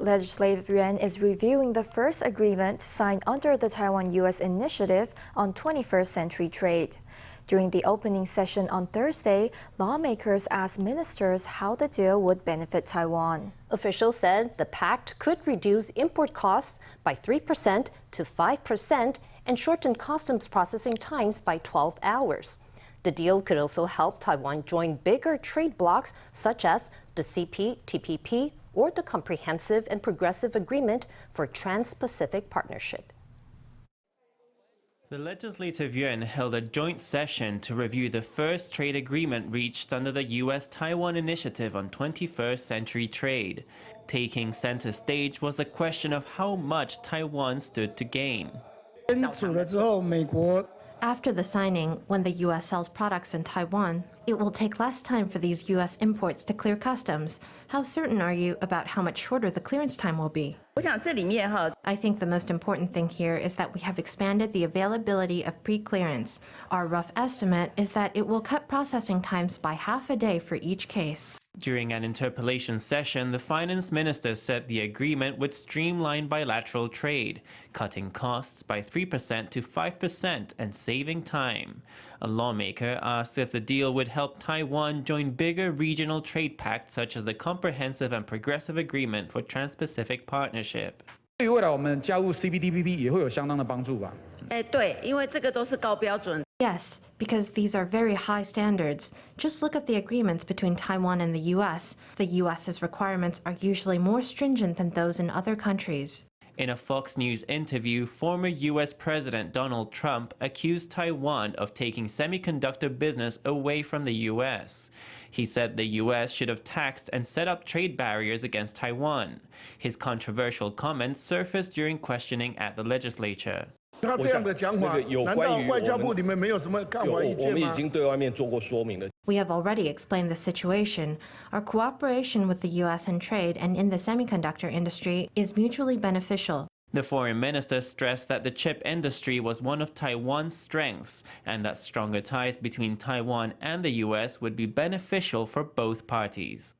Legislative Yuan is reviewing the first agreement signed under the Taiwan-U.S. Initiative on 21st century trade. During the opening session on Thursday, lawmakers asked ministers how the deal would benefit Taiwan. Officials said the pact could reduce import costs by 3% to 5% and shorten customs processing times by 12 hours. The deal could also help Taiwan join bigger trade blocs such as the CPTPP or the Comprehensive and Progressive Agreement for Trans-Pacific Partnership. The Legislative Yuan held a joint session to review the first trade agreement reached under the U.S. Taiwan Initiative on 21st century trade. Taking center stage was the question of how much Taiwan stood to gain. After the signing, when the U.S. sells products in Taiwan, it will take less time for these U.S. imports to clear customs. How certain are you about how much shorter the clearance time will be? I think the most important thing here is that we have expanded the availability of pre-clearance. Our rough estimate is that it will cut processing times by half a day for each case. During an interpellation session, the finance minister said the agreement would streamline bilateral trade, cutting costs by 3% to 5% and saving time. A lawmaker asked if the deal would help Taiwan join bigger regional trade pacts such as the Comprehensive and Progressive Agreement for Trans-Pacific Partnership. 对于未来我们加入 CPTPP 也会有相当的帮助吧？对，因为这个都是高标准。 Yes, because these are very high standards. Just look at the agreements between Taiwan and the U.S. The U.S.'s requirements are usually more stringent than those in other countries. In a Fox News interview, former U.S. President Donald Trump accused Taiwan of taking semiconductor business away from the U.S. He said the U.S. should have taxed and set up trade barriers against Taiwan. His controversial comments surfaced during questioning at the legislature. 他这样的讲法，难道外交部你们没有什么看法意见吗？我们已经对外面做过说明了。 We have already explained the situation. Our cooperation with the U.S. in trade and in the semiconductor industry is mutually beneficial. The foreign minister stressed that the chip industry was one of Taiwan's strengths and that stronger ties between Taiwan and the U.S. would be beneficial for both parties.